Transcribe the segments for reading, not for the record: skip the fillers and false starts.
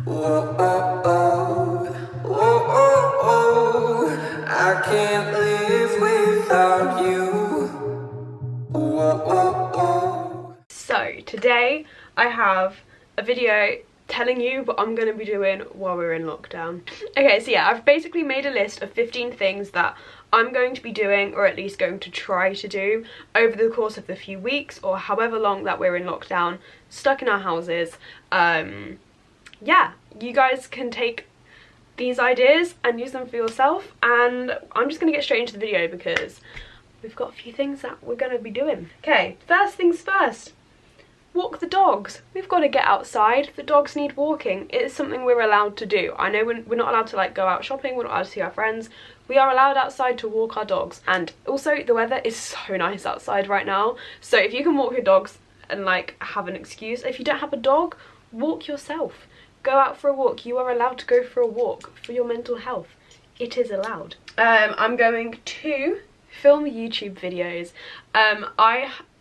Whoa, oh, oh. Whoa, oh, oh. I can't live without you. Whoa, oh, oh. So today I have a video telling you what I'm going to be doing while we're in lockdown. Okay, so yeah, I've basically made a list of 15 things that I'm going to be doing, or at least going to try to do, over the course of the few weeks or however long that we're in lockdown, stuck in our houses. Yeah, you guys can take these ideas and use them for yourself, and I'm just going to get straight into the video because we've got a few things that we're going to be doing. Okay, first things first. Walk the dogs. We've got to get outside. The dogs need walking. It is something we're allowed to do. I know we're not allowed to like go out shopping, we're not allowed to see our friends. We are allowed outside to walk our dogs. And also the weather is so nice outside right now. So if you can walk your dogs and like have an excuse, if you don't have a dog, walk yourself. Go out for a walk. You are allowed to go for a walk for your mental health. It is allowed. I'm going to film YouTube videos.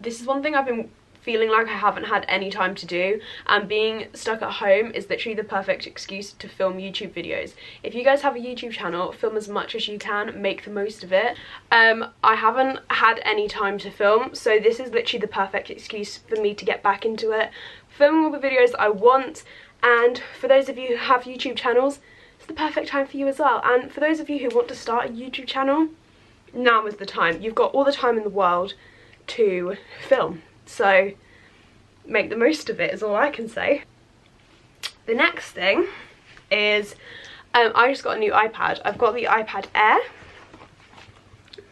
This is one thing I've been feeling like I haven't had any time to do, and being stuck at home is literally the perfect excuse to film YouTube videos. If you guys have a YouTube channel, film as much as you can, make the most of it. I haven't had any time to film, so this is literally the perfect excuse for me to get back into it, filming all the videos that I want. And for those of you who have YouTube channels, it's the perfect time for you as well. And for those of you who want to start a YouTube channel, now is the time. You've got all the time in the world to film. So make the most of it is all I can say. The next thing is I just got a new iPad. I've got the iPad Air.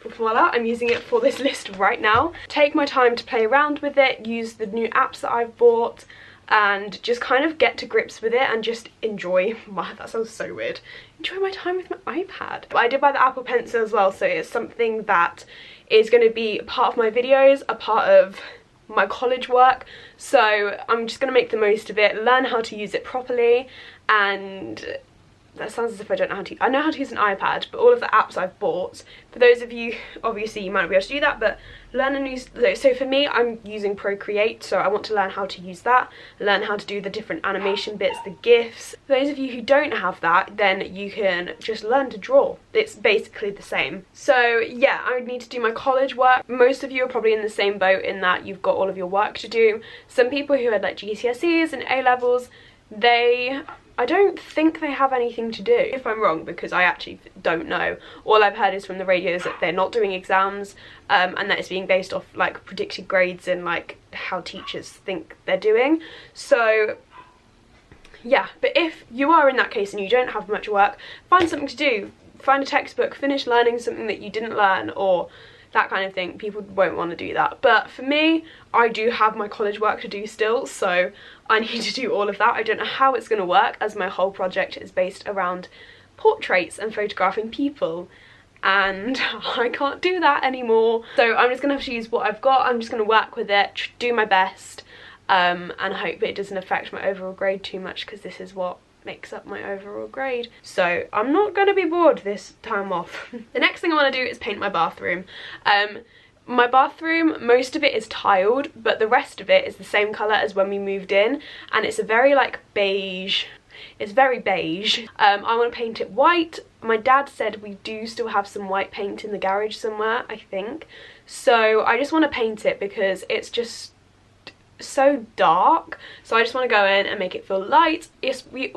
Voila, I'm using it for this list right now. Take my time to play around with it, use the new apps that I've bought, and just kind of get to grips with it and just enjoy. Wow, that sounds so weird. Enjoy my time with my iPad. But I did buy the Apple Pencil as well, so it's something that is going to be part of my videos, a part of my college work, so I'm just going to make the most of it, learn how to use it properly. And that sounds as if I don't know how to. I know how to use an iPad, but all of the apps I've bought, for those of you, obviously you might not be able to do that, but learn and use. So for me, I'm using Procreate, so I want to learn how to use that, learn how to do the different animation bits, the GIFs. For those of you who don't have that, then you can just learn to draw. It's basically the same. So yeah, I would need to do my college work. Most of you are probably in the same boat in that you've got all of your work to do. Some people who had like GCSEs and A-levels, I don't think they have anything to do. If I'm wrong, because I actually don't know. All I've heard is from the radio is that they're not doing exams, and that it's being based off like predicted grades and like how teachers think they're doing. So yeah, but if you are in that case and you don't have much work, find something to do. Find a textbook, finish learning something that you didn't learn, or that kind of thing. People won't want to do that. But for me, I do have my college work to do still, so I need to do all of that. I don't know how it's going to work, as my whole project is based around portraits and photographing people, and I can't do that anymore. So I'm just going to have to use what I've got. I'm just going to work with it, do my best, and hope it doesn't affect my overall grade too much, because this is what makes up my overall grade. So I'm not going to be bored this time off. The next thing I want to do is paint my bathroom. My bathroom, most of it is tiled, but the rest of it is the same colour as when we moved in, and it's a very like beige. It's very beige. I want to paint it white. My dad said we do still have some white paint in the garage somewhere, I think. So I just want to paint it because it's just so dark, so I just want to go in and make it feel light. If we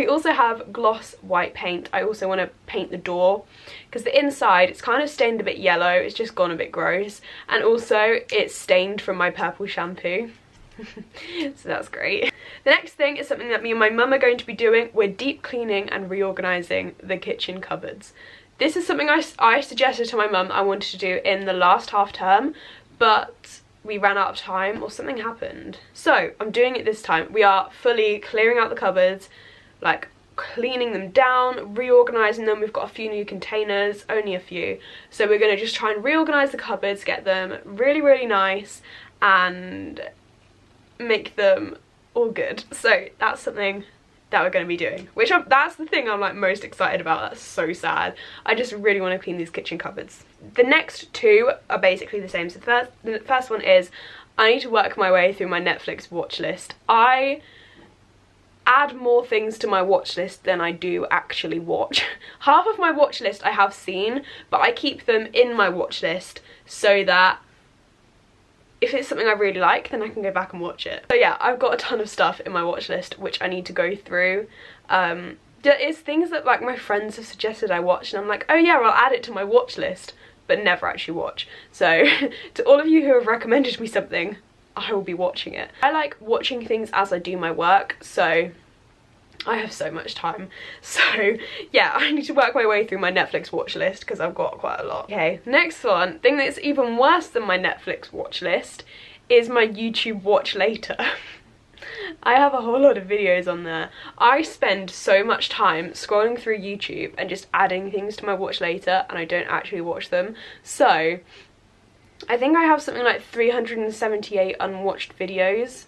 also have gloss white paint, I also want to paint the door, because the inside, it's kind of stained a bit yellow, it's just gone a bit gross, and also it's stained from my purple shampoo. So that's great. The next thing is something that me and my mum are going to be doing. We're deep cleaning and reorganising the kitchen cupboards. This is something I suggested to my mum I wanted to do in the last half term, but we ran out of time or something happened. So I'm doing it this time. We are fully clearing out the cupboards, like cleaning them down, reorganising them. We've got a few new containers, only a few. So we're going to just try and reorganise the cupboards, get them really, really nice, and make them all good. So that's something that we're going to be doing, which that's the thing I'm like most excited about. That's so sad. I just really want to clean these kitchen cupboards. The next two are basically the same. So the first one is I need to work my way through my Netflix watch list. I add more things to my watch list than I do actually watch. Half of my watch list I have seen, but I keep them in my watch list so that if it's something I really like, then I can go back and watch it. So yeah, I've got a ton of stuff in my watch list which I need to go through. There is things that like my friends have suggested I watch and I'm like, oh yeah, I'll add it to my watch list, but never actually watch. So to all of you who have recommended me something, I will be watching it. I like watching things as I do my work, so I have so much time. So yeah, I need to work my way through my Netflix watch list because I've got quite a lot. Okay, next one, thing that's even worse than my Netflix watch list is my YouTube watch later. I have a whole lot of videos on there. I spend so much time scrolling through YouTube and just adding things to my watch later, and I don't actually watch them. So I think I have something like 378 unwatched videos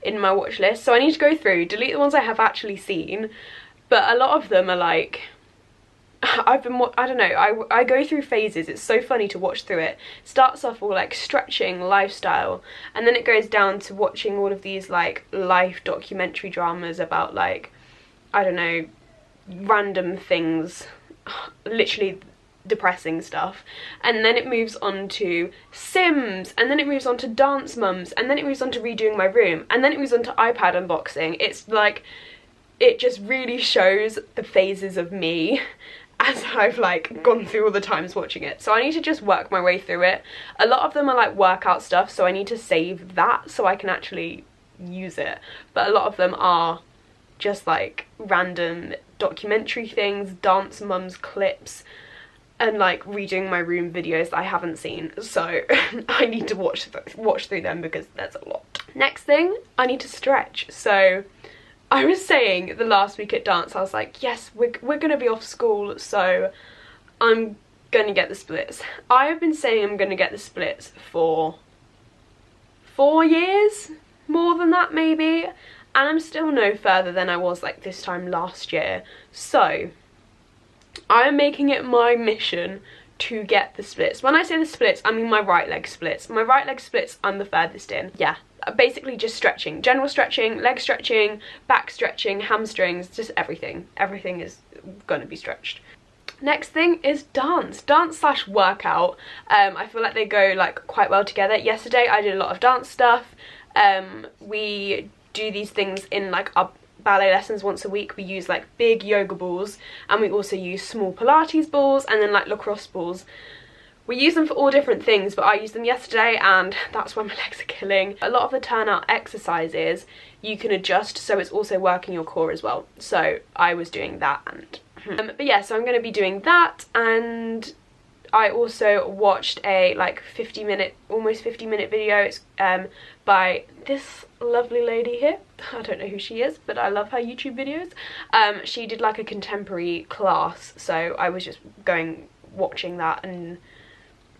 in my watch list, so I need to go through, delete the ones I have actually seen, but a lot of them are like, I don't know, I go through phases. It's so funny to watch through it. Starts off all like stretching, lifestyle, and then it goes down to watching all of these like life documentary dramas about like, I don't know, random things, literally depressing stuff, and then it moves on to Sims, and then it moves on to dance mums, and then it moves on to redoing my room, and then it moves on to iPad unboxing. It's like, it just really shows the phases of me as I've like gone through all the times watching it. So I need to just work my way through it. A lot of them are like workout stuff, so I need to save that so I can actually use it, but a lot of them are just like random documentary things, dance mums clips, and like redoing my room videos that I haven't seen, so I need to watch through them because there's a lot. Next thing, I need to stretch. So I was saying the last week at dance, I was like, yes, we're gonna be off school, so I'm gonna get the splits. I have been saying I'm gonna get the splits for 4 years, more than that maybe, and I'm still no further than I was like this time last year. So I am making it my mission to get the splits. When I say the splits, I mean my right leg splits. My right leg splits, I'm the furthest in. Yeah, basically just stretching. General stretching, leg stretching, back stretching, hamstrings, just everything. Everything is gonna be stretched. Next thing is dance slash workout. I feel like they go like quite well together. Yesterday I did a lot of dance stuff. We do these things in like our ballet lessons once a week. We use like big yoga balls, and we also use small Pilates balls, and then like lacrosse balls. We use them for all different things, but I used them yesterday and that's why my legs are killing. A lot of the turnout exercises you can adjust, so it's also working your core as well. So I was doing that, and but yeah, so I'm going to be doing that, and I also watched a like 50-minute, almost 50-minute video. It's by this lovely lady here. I don't know who she is, but I love her YouTube videos. She did like a contemporary class, so I was just watching that and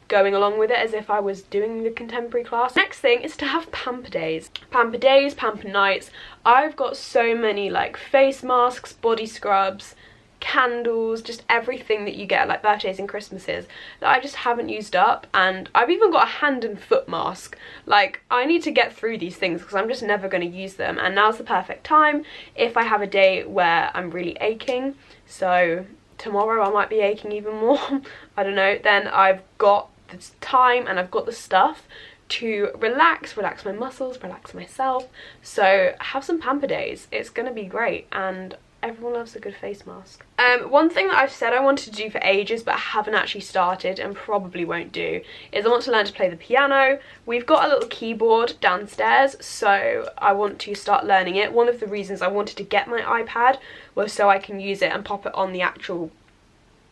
going along with it as if I was doing the contemporary class. Next thing is to have pamper days. Pamper days, pamper nights. I've got so many like face masks, body scrubs, candles, just everything that you get at like birthdays and Christmases that I just haven't used up, and I've even got a hand and foot mask. Like, I need to get through these things because I'm just never going to use them, and now's the perfect time if I have a day where I'm really aching. So tomorrow I might be aching even more. I don't know, then I've got the time and I've got the stuff to relax my muscles, relax myself. So have some pamper days. It's gonna be great, and everyone loves a good face mask. One thing that I've said I wanted to do for ages but haven't actually started and probably won't do is I want to learn to play the piano. We've got a little keyboard downstairs, so I want to start learning it. One of the reasons I wanted to get my iPad was so I can use it and pop it on the actual,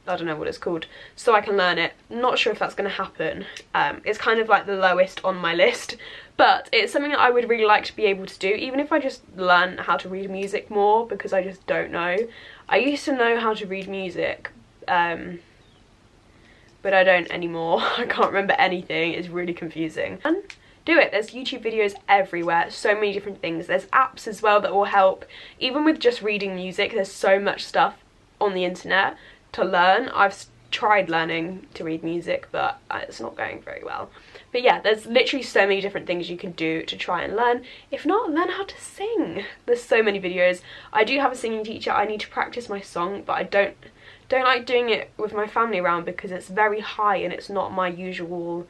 I don't know what it's called, so I can learn it. Not sure if that's going to happen. It's kind of like the lowest on my list, but it's something that I would really like to be able to do, even if I just learn how to read music more, because I just don't know. I used to know how to read music, but I don't anymore. I can't remember anything. It's really confusing. And do it. There's YouTube videos everywhere, so many different things. There's apps as well that will help. Even with just reading music, there's so much stuff on the internet to learn. I've tried learning to read music, but it's not going very well. But yeah, there's literally so many different things you can do to try and learn. If not, learn how to sing. There's so many videos. I do have a singing teacher. I need to practice my song, but I don't like doing it with my family around because it's very high and it's not my usual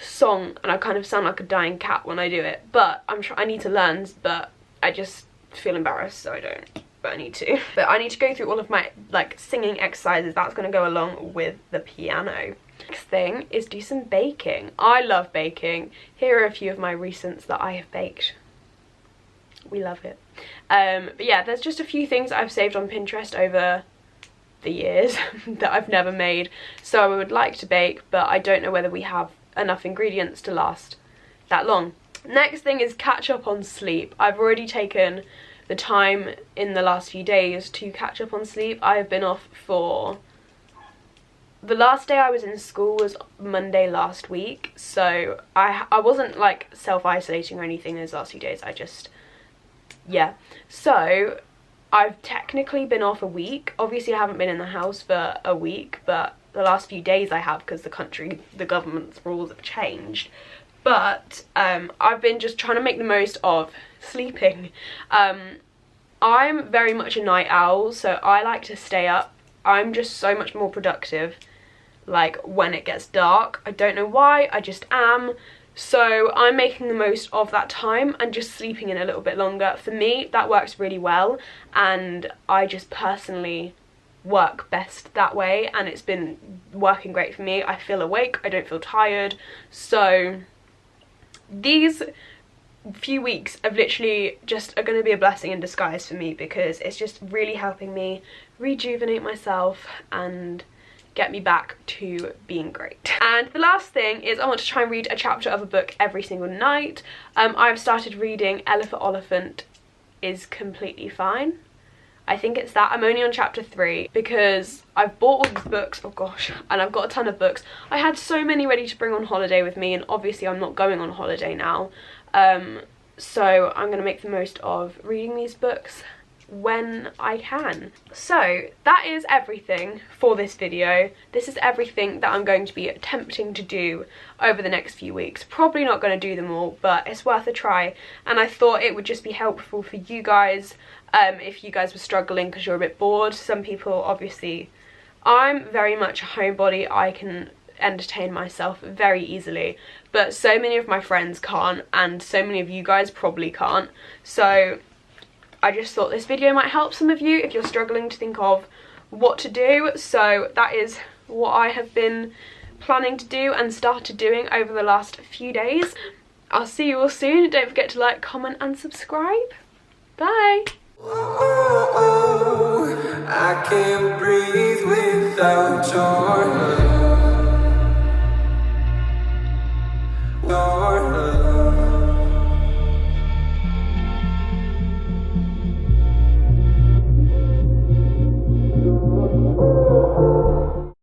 song, and I kind of sound like a dying cat when I do it. But I need to learn, but I just feel embarrassed, so I don't. But I need to. But I need to go through all of my like singing exercises. That's going to go along with the piano. Next thing is do some baking. I love baking. Here are a few of my recents that I have baked. We love it. But yeah, there's just a few things I've saved on Pinterest over the years that I've never made. So I would like to bake, but I don't know whether we have enough ingredients to last that long. Next thing is catch up on sleep. I've already taken the time in the last few days to catch up on sleep. I have been off for... The last day I was in school was Monday last week, so I wasn't like self-isolating or anything those last few days. I just, yeah. So I've technically been off a week. Obviously I haven't been in the house for a week, but the last few days I have because the government's rules have changed. But I've been just trying to make the most of sleeping. I'm very much a night owl, so I like to stay up. I'm just so much more productive like when it gets dark. I don't know why, I just am. So I'm making the most of that time and just sleeping in a little bit longer. For me, that works really well, and I just personally work best that way, and it's been working great for me. I feel awake, I don't feel tired. So these few weeks of literally just are going to be a blessing in disguise for me, because it's just really helping me rejuvenate myself and get me back to being great. And the last thing is I want to try and read a chapter of a book every single night. I've started reading Elephant Oliphant is Completely Fine. I think it's that. I'm only on chapter 3 because I've bought all these books, oh gosh, and I've got a ton of books. I had so many ready to bring on holiday with me, and obviously I'm not going on holiday now. So I'm going to make the most of reading these books when I can. So that is everything for this video. This is everything that I'm going to be attempting to do over the next few weeks. Probably not going to do them all, but it's worth a try, and I thought it would just be helpful for you guys if you guys were struggling because you're a bit bored. Some people, obviously, I'm very much a homebody. I can entertain myself very easily, but so many of my friends can't, and so many of you guys probably can't. So I just thought this video might help some of you if you're struggling to think of what to do. So that is what I have been planning to do and started doing over the last few days. I'll see you all soon. Don't forget to like, comment and subscribe. Bye! I can't breathe without your